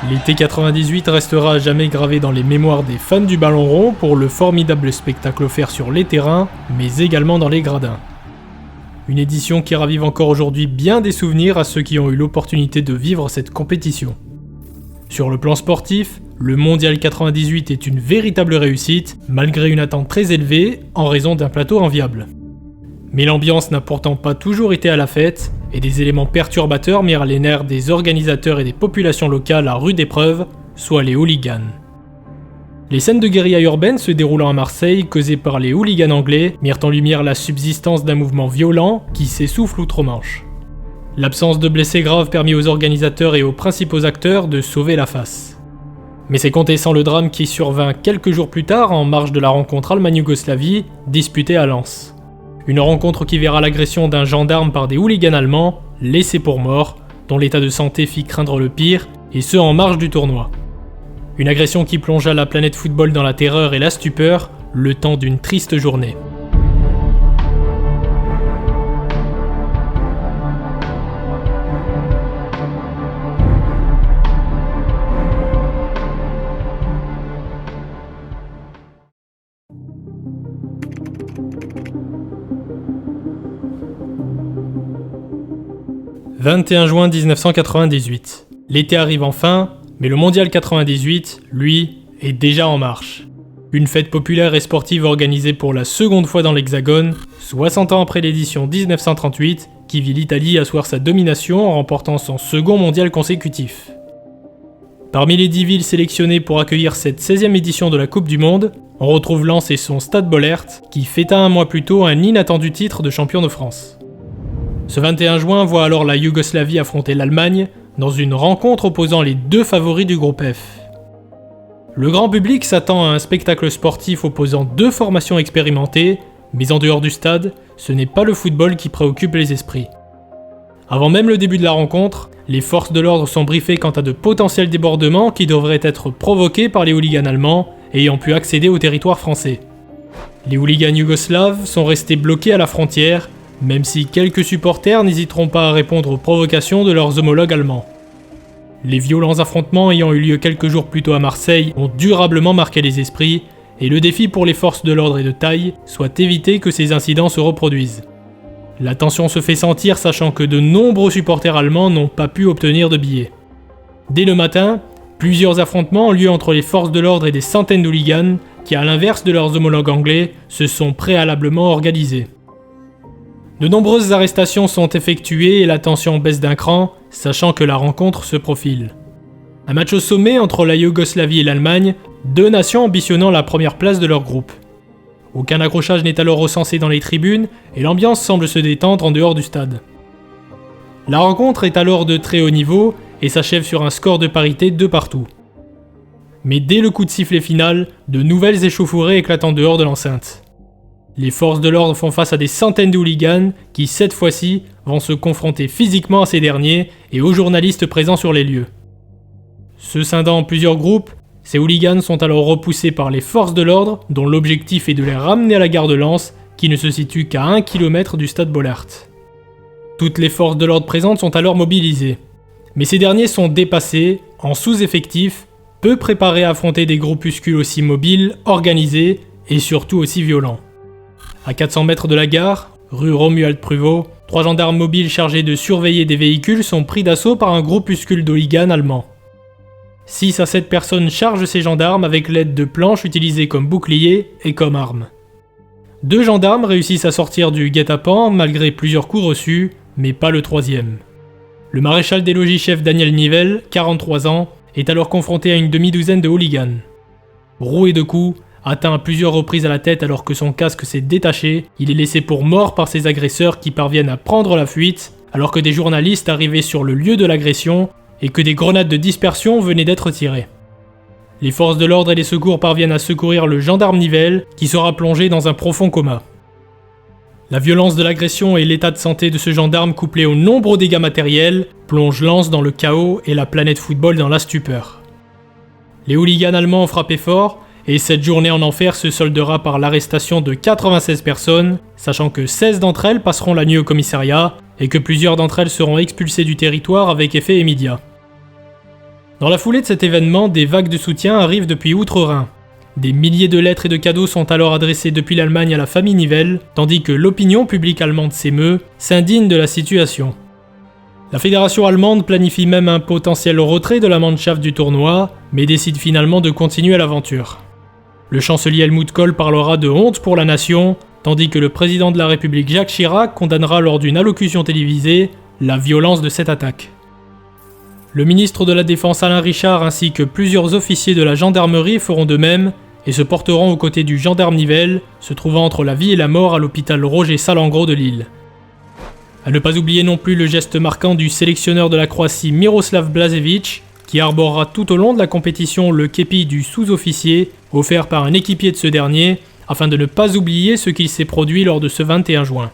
L'été 98 restera à jamais gravé dans les mémoires des fans du ballon rond pour le formidable spectacle offert sur les terrains, mais également dans les gradins. Une édition qui ravive encore aujourd'hui bien des souvenirs à ceux qui ont eu l'opportunité de vivre cette compétition. Sur le plan sportif, le Mondial 98 est une véritable réussite, malgré une attente très élevée en raison d'un plateau enviable. Mais l'ambiance n'a pourtant pas toujours été à la fête, et des éléments perturbateurs mirent les nerfs des organisateurs et des populations locales à rude épreuve, soit les hooligans. Les scènes de guérilla urbaine se déroulant à Marseille, causées par les hooligans anglais, mirent en lumière la subsistance d'un mouvement violent qui s'essouffle outre-Manche. L'absence de blessés graves permit aux organisateurs et aux principaux acteurs de sauver la face. Mais c'est compter sans le drame qui survint quelques jours plus tard en marge de la rencontre Allemagne-Yougoslavie, disputée à Lens. Une rencontre qui verra l'agression d'un gendarme par des hooligans allemands, laissés pour morts, dont l'état de santé fit craindre le pire, et ce en marge du tournoi. Une agression qui plongea la planète football dans la terreur et la stupeur, le temps d'une triste journée. « 21 juin 1998. L'été arrive enfin, mais le Mondial 98, lui, est déjà en marche. Une fête populaire et sportive organisée pour la seconde fois dans l'Hexagone, 60 ans après l'édition 1938, qui vit l'Italie asseoir sa domination en remportant son second mondial consécutif. Parmi les 10 villes sélectionnées pour accueillir cette 16e édition de la Coupe du Monde, on retrouve Lens et son Stade Bollaert, qui fêta un mois plus tôt un inattendu titre de champion de France. Ce 21 juin voit alors la Yougoslavie affronter l'Allemagne dans une rencontre opposant les deux favoris du groupe F. Le grand public s'attend à un spectacle sportif opposant deux formations expérimentées, mais en dehors du stade, ce n'est pas le football qui préoccupe les esprits. Avant même le début de la rencontre, les forces de l'ordre sont briefées quant à de potentiels débordements qui devraient être provoqués par les hooligans allemands ayant pu accéder au territoire français. Les hooligans yougoslaves sont restés bloqués à la frontière, même si quelques supporters n'hésiteront pas à répondre aux provocations de leurs homologues allemands. Les violents affrontements ayant eu lieu quelques jours plus tôt à Marseille ont durablement marqué les esprits, et le défi pour les forces de l'ordre est de taille, soit éviter que ces incidents se reproduisent. La tension se fait sentir sachant que de nombreux supporters allemands n'ont pas pu obtenir de billets. Dès le matin, plusieurs affrontements ont lieu entre les forces de l'ordre et des centaines de hooligans qui, à l'inverse de leurs homologues anglais, se sont préalablement organisés. De nombreuses arrestations sont effectuées et la tension baisse d'un cran, sachant que la rencontre se profile. Un match au sommet entre la Yougoslavie et l'Allemagne, deux nations ambitionnant la première place de leur groupe. Aucun accrochage n'est alors recensé dans les tribunes et l'ambiance semble se détendre en dehors du stade. La rencontre est alors de très haut niveau et s'achève sur un score de parité de partout. Mais dès le coup de sifflet final, de nouvelles échauffourées éclatent en dehors de l'enceinte. Les forces de l'ordre font face à des centaines de hooligans qui, cette fois-ci, vont se confronter physiquement à ces derniers et aux journalistes présents sur les lieux. Se scindant en plusieurs groupes, ces hooligans sont alors repoussés par les forces de l'ordre dont l'objectif est de les ramener à la gare de Lens, qui ne se situe qu'à 1 km du stade Bollaert. Toutes les forces de l'ordre présentes sont alors mobilisées. Mais ces derniers sont dépassés, en sous-effectif, peu préparés à affronter des groupuscules aussi mobiles, organisés et surtout aussi violents. À 400 mètres de la gare, rue Romuald Pruvot, 3 gendarmes mobiles chargés de surveiller des véhicules sont pris d'assaut par un groupuscule d'hooligans allemands. 6 à 7 personnes chargent ces gendarmes avec l'aide de planches utilisées comme boucliers et comme armes. 2 gendarmes réussissent à sortir du guet-apens malgré plusieurs coups reçus, mais pas le 3e. Le maréchal des logis-chefs Daniel Nivelle, 43 ans, est alors confronté à une demi-douzaine de hooligans. Roué de coups, atteint à plusieurs reprises à la tête alors que son casque s'est détaché, il est laissé pour mort par ses agresseurs qui parviennent à prendre la fuite, alors que des journalistes arrivaient sur le lieu de l'agression et que des grenades de dispersion venaient d'être tirées. Les forces de l'ordre et les secours parviennent à secourir le gendarme Nivelle, qui sera plongé dans un profond coma. La violence de l'agression et l'état de santé de ce gendarme couplé aux nombreux dégâts matériels plongent Lens dans le chaos et la planète football dans la stupeur. Les hooligans allemands ont frappé fort, et cette journée en enfer se soldera par l'arrestation de 96 personnes, sachant que 16 d'entre elles passeront la nuit au commissariat et que plusieurs d'entre elles seront expulsées du territoire avec effet immédiat. Dans la foulée de cet événement, des vagues de soutien arrivent depuis Outre-Rhin. Des milliers de lettres et de cadeaux sont alors adressés depuis l'Allemagne à la famille Nivelle, tandis que l'opinion publique allemande s'émeut, s'indigne de la situation. La fédération allemande planifie même un potentiel retrait de la Mannschaft du tournoi, mais décide finalement de continuer l'aventure. Le chancelier Helmut Kohl parlera de honte pour la nation, tandis que le président de la République Jacques Chirac condamnera lors d'une allocution télévisée la violence de cette attaque. Le ministre de la Défense Alain Richard ainsi que plusieurs officiers de la gendarmerie feront de même et se porteront aux côtés du gendarme Nivelle, se trouvant entre la vie et la mort à l'hôpital Roger Salengro de Lille. À ne pas oublier non plus le geste marquant du sélectionneur de la Croatie Miroslav Blažević, qui arborera tout au long de la compétition le képi du sous-officier, offert par un équipier de ce dernier, afin de ne pas oublier ce qu'il s'est produit lors de ce 21 juin.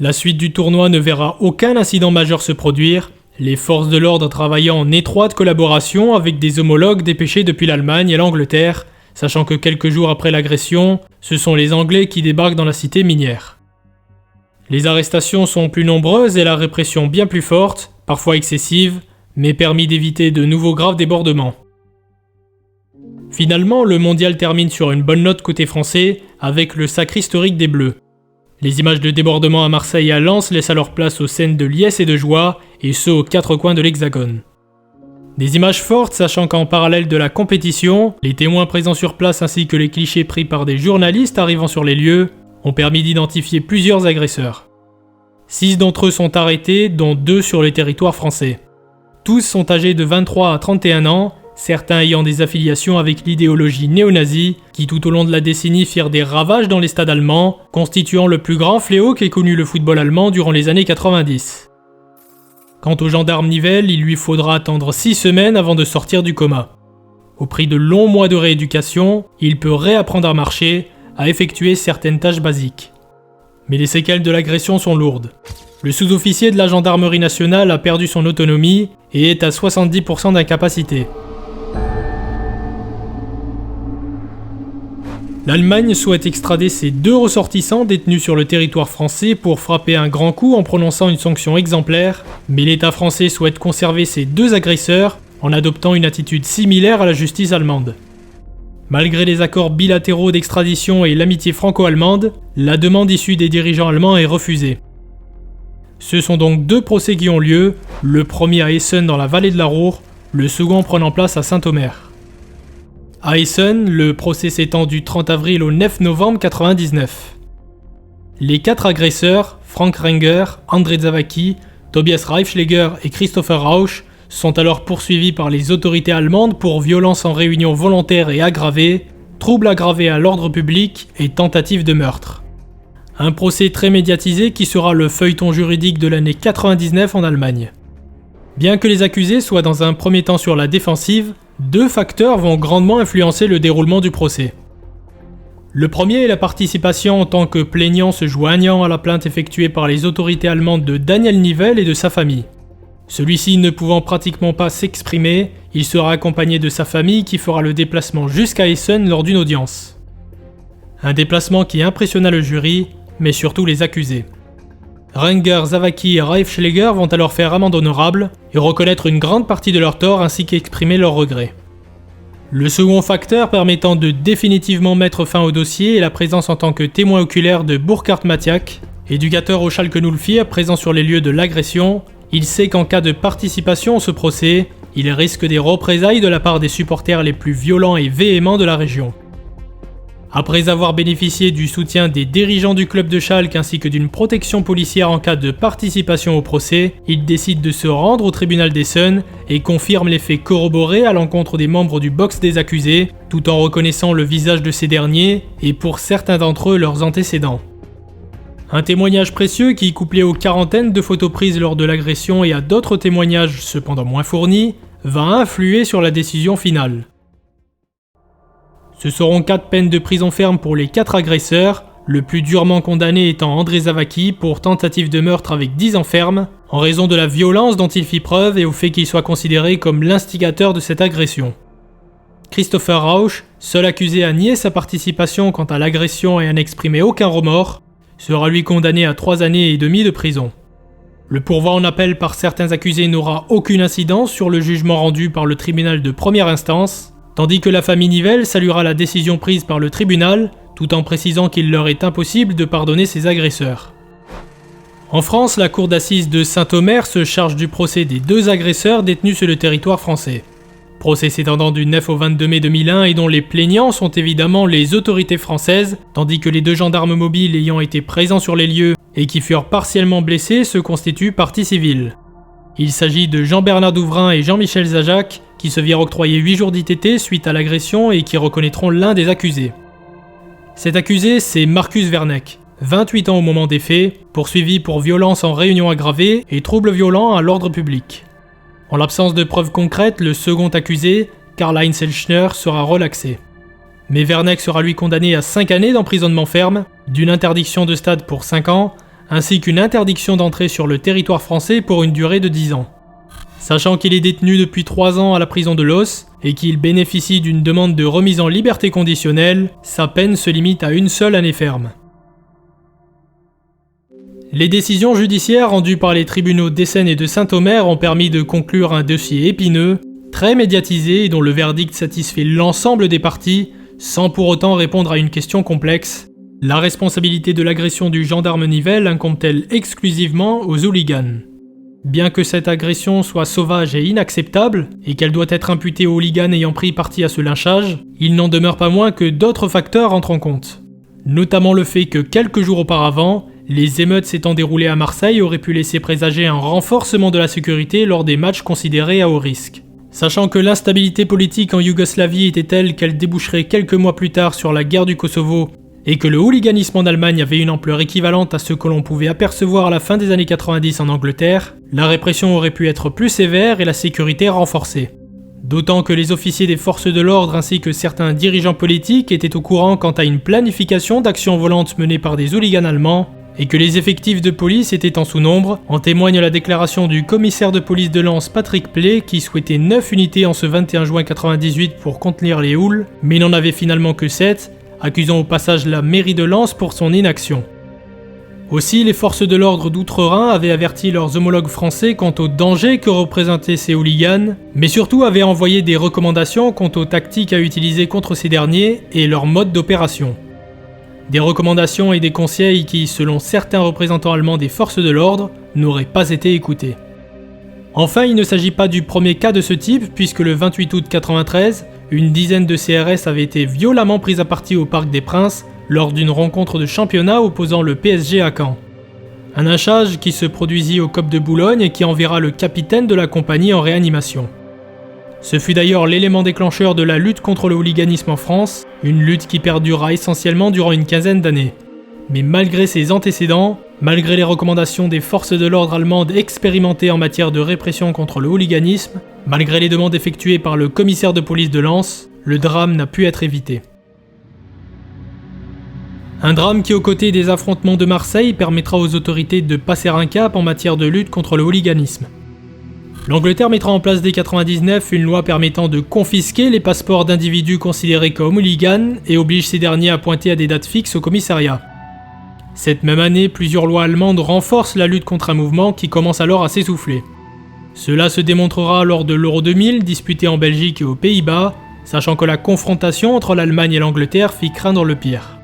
La suite du tournoi ne verra aucun incident majeur se produire, les forces de l'ordre travaillant en étroite collaboration avec des homologues dépêchés depuis l'Allemagne et l'Angleterre, sachant que quelques jours après l'agression, ce sont les Anglais qui débarquent dans la cité minière. Les arrestations sont plus nombreuses et la répression bien plus forte, parfois excessive, mais permis d'éviter de nouveaux graves débordements. Finalement, le mondial termine sur une bonne note côté français, avec le sacre historique des Bleus. Les images de débordements à Marseille et à Lens laissent alors place aux scènes de liesse et de joie, et ce aux quatre coins de l'Hexagone. Des images fortes, sachant qu'en parallèle de la compétition, les témoins présents sur place ainsi que les clichés pris par des journalistes arrivant sur les lieux ont permis d'identifier plusieurs agresseurs. 6 d'entre eux sont arrêtés, dont 2 sur le territoire français. Tous sont âgés de 23 à 31 ans, certains ayant des affiliations avec l'idéologie néo-nazie, qui tout au long de la décennie firent des ravages dans les stades allemands, constituant le plus grand fléau qu'ait connu le football allemand durant les années 90. Quant au gendarme Nivelle, il lui faudra attendre 6 semaines avant de sortir du coma. Au prix de longs mois de rééducation, il peut réapprendre à marcher, à effectuer certaines tâches basiques. Mais les séquelles de l'agression sont lourdes. Le sous-officier de la gendarmerie nationale a perdu son autonomie et est à 70% d'incapacité. L'Allemagne souhaite extrader ses 2 ressortissants détenus sur le territoire français pour frapper un grand coup en prononçant une sanction exemplaire, mais l'État français souhaite conserver ses 2 agresseurs en adoptant une attitude similaire à la justice allemande. Malgré les accords bilatéraux d'extradition et l'amitié franco-allemande, la demande issue des dirigeants allemands est refusée. Ce sont donc 2 procès qui ont lieu, le premier à Essen dans la vallée de la Ruhr, le second prenant place à Saint-Omer. À Essen, le procès s'étend du 30 avril au 9 novembre 1999. Les 4 agresseurs, Frank Renger, André Zawacki, Tobias Reifschläger et Christopher Rausch, sont alors poursuivis par les autorités allemandes pour violence en réunion volontaire et aggravée, trouble aggravé à l'ordre public et tentative de meurtre. Un procès très médiatisé qui sera le feuilleton juridique de l'année 99 en Allemagne. Bien que les accusés soient dans un premier temps sur la défensive, 2 facteurs vont grandement influencer le déroulement du procès. Le premier est la participation en tant que plaignant se joignant à la plainte effectuée par les autorités allemandes de Daniel Nivelle et de sa famille. Celui-ci ne pouvant pratiquement pas s'exprimer, il sera accompagné de sa famille qui fera le déplacement jusqu'à Essen lors d'une audience. Un déplacement qui impressionna le jury, mais surtout les accusés. Renger, Zawacki et Reifschläger vont alors faire amende honorable et reconnaître une grande partie de leurs torts ainsi qu'exprimer leurs regrets. Le second facteur permettant de définitivement mettre fin au dossier est la présence en tant que témoin oculaire de Burkhard Matiak, éducateur au Schalke 04 présent sur les lieux de l'agression. Il sait qu'en cas de participation à ce procès, il risque des représailles de la part des supporters les plus violents et véhéments de la région. Après avoir bénéficié du soutien des dirigeants du club de Schalke ainsi que d'une protection policière en cas de participation au procès, il décide de se rendre au tribunal d'Essen et confirme les faits corroborés à l'encontre des membres du box des accusés, tout en reconnaissant le visage de ces derniers et pour certains d'entre eux leurs antécédents. Un témoignage précieux qui, couplé aux quarantaines de photos prises lors de l'agression et à d'autres témoignages cependant moins fournis, va influer sur la décision finale. Ce seront 4 peines de prison ferme pour les 4 agresseurs, le plus durement condamné étant André Zawacki pour tentative de meurtre avec 10 ans ferme, en raison de la violence dont il fit preuve et au fait qu'il soit considéré comme l'instigateur de cette agression. Christopher Rausch, seul accusé à nier sa participation quant à l'agression et à n'exprimer aucun remords, sera lui condamné à 3 années et demie de prison. Le pourvoi en appel par certains accusés n'aura aucune incidence sur le jugement rendu par le tribunal de première instance, tandis que la famille Nivelle saluera la décision prise par le tribunal, tout en précisant qu'il leur est impossible de pardonner ses agresseurs. En France, la cour d'assises de Saint-Omer se charge du procès des 2 agresseurs détenus sur le territoire français. Procès s'étendant du 9 au 22 mai 2001 et dont les plaignants sont évidemment les autorités françaises, tandis que les 2 gendarmes mobiles ayant été présents sur les lieux et qui furent partiellement blessés se constituent partie civile. Il s'agit de Jean-Bernard Douvrin et Jean-Michel Zajac, qui se virent octroyer 8 jours d'ITT suite à l'agression et qui reconnaîtront l'un des accusés. Cet accusé, c'est Marcus Vernec, 28 ans au moment des faits, poursuivi pour violence en réunion aggravée et troubles violents à l'ordre public. En l'absence de preuves concrètes, le second accusé, Karl-Heinz Elschner, sera relaxé. Mais Vernec sera lui condamné à 5 années d'emprisonnement ferme, d'une interdiction de stade pour 5 ans, ainsi qu'une interdiction d'entrée sur le territoire français pour une durée de 10 ans. Sachant qu'il est détenu depuis 3 ans à la prison de Los et qu'il bénéficie d'une demande de remise en liberté conditionnelle, sa peine se limite à une seule année ferme. Les décisions judiciaires rendues par les tribunaux d'Essen et de Saint-Omer ont permis de conclure un dossier épineux, très médiatisé et dont le verdict satisfait l'ensemble des parties, sans pour autant répondre à une question complexe. La responsabilité de l'agression du gendarme Nivelle incombe-t-elle exclusivement aux hooligans ? Bien que cette agression soit sauvage et inacceptable, et qu'elle doit être imputée aux hooligans ayant pris parti à ce lynchage, il n'en demeure pas moins que d'autres facteurs entrent en compte. Notamment le fait que quelques jours auparavant, les émeutes s'étant déroulées à Marseille auraient pu laisser présager un renforcement de la sécurité lors des matchs considérés à haut risque. Sachant que l'instabilité politique en Yougoslavie était telle qu'elle déboucherait quelques mois plus tard sur la guerre du Kosovo, et que le hooliganisme en Allemagne avait une ampleur équivalente à ce que l'on pouvait apercevoir à la fin des années 90 en Angleterre, la répression aurait pu être plus sévère et la sécurité renforcée. D'autant que les officiers des forces de l'ordre ainsi que certains dirigeants politiques étaient au courant quant à une planification d'actions volantes menées par des hooligans allemands, et que les effectifs de police étaient en sous-nombre, en témoigne la déclaration du commissaire de police de Lens Patrick Play qui souhaitait 9 unités en ce 21 juin 1998 pour contenir les hools, mais n'en avait finalement que 7, accusant au passage la mairie de Lens pour son inaction. Aussi, les forces de l'ordre d'Outre-Rhin avaient averti leurs homologues français quant au danger que représentaient ces hooligans, mais surtout avaient envoyé des recommandations quant aux tactiques à utiliser contre ces derniers et leur mode d'opération. Des recommandations et des conseils qui, selon certains représentants allemands des forces de l'ordre, n'auraient pas été écoutés. Enfin, il ne s'agit pas du premier cas de ce type, puisque le 28 août 1993, une dizaine de CRS avaient été violemment pris à partie au Parc des Princes lors d'une rencontre de championnat opposant le PSG à Caen. Un lynchage qui se produisit au COP de Boulogne et qui enverra le capitaine de la compagnie en réanimation. Ce fut d'ailleurs l'élément déclencheur de la lutte contre le hooliganisme en France, une lutte qui perdura essentiellement durant une quinzaine d'années. Mais malgré ces antécédents, malgré les recommandations des forces de l'ordre allemandes expérimentées en matière de répression contre le hooliganisme, malgré les demandes effectuées par le commissaire de police de Lens, le drame n'a pu être évité. Un drame qui, aux côtés des affrontements de Marseille, permettra aux autorités de passer un cap en matière de lutte contre le hooliganisme. L'Angleterre mettra en place dès 1999 une loi permettant de confisquer les passeports d'individus considérés comme hooligans et oblige ces derniers à pointer à des dates fixes au commissariat. Cette même année, plusieurs lois allemandes renforcent la lutte contre un mouvement qui commence alors à s'essouffler. Cela se démontrera lors de l'Euro 2000 disputé en Belgique et aux Pays-Bas, sachant que la confrontation entre l'Allemagne et l'Angleterre fit craindre le pire.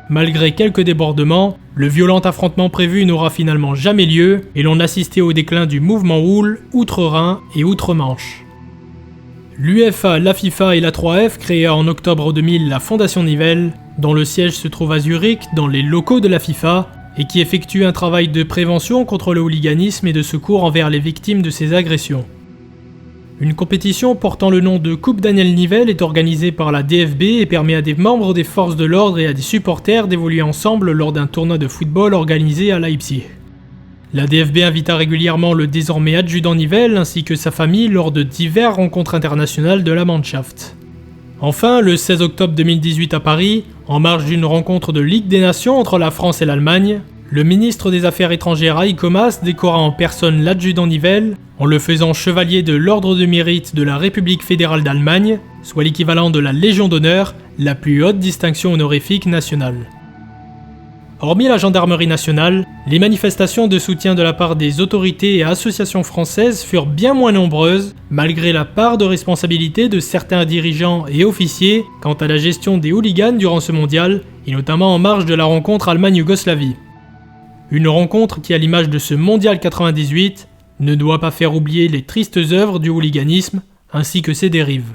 Malgré quelques débordements, le violent affrontement prévu n'aura finalement jamais lieu et l'on assistait au déclin du mouvement Hool, Outre-Rhin et Outre-Manche. L'UEFA, la FIFA et la 3F créa en octobre 2000 la Fondation Nivelle, dont le siège se trouve à Zurich dans les locaux de la FIFA et qui effectue un travail de prévention contre le hooliganisme et de secours envers les victimes de ces agressions. Une compétition portant le nom de Coupe Daniel Nivelle est organisée par la DFB et permet à des membres des forces de l'ordre et à des supporters d'évoluer ensemble lors d'un tournoi de football organisé à Leipzig. La DFB invita régulièrement le désormais adjudant Nivelle ainsi que sa famille lors de diverses rencontres internationales de la Mannschaft. Enfin, le 16 octobre 2018 à Paris, en marge d'une rencontre de Ligue des Nations entre la France et l'Allemagne, le ministre des Affaires étrangères Heiko Maas décora en personne l'adjudant Nivelle en le faisant chevalier de l'Ordre de mérite de la République fédérale d'Allemagne, soit l'équivalent de la Légion d'honneur, la plus haute distinction honorifique nationale. Hormis la gendarmerie nationale, les manifestations de soutien de la part des autorités et associations françaises furent bien moins nombreuses, malgré la part de responsabilité de certains dirigeants et officiers quant à la gestion des hooligans durant ce mondial, et notamment en marge de la rencontre Allemagne-Yougoslavie. Une rencontre qui, à l'image de ce mondial 98, ne doit pas faire oublier les tristes œuvres du hooliganisme, ainsi que ses dérives.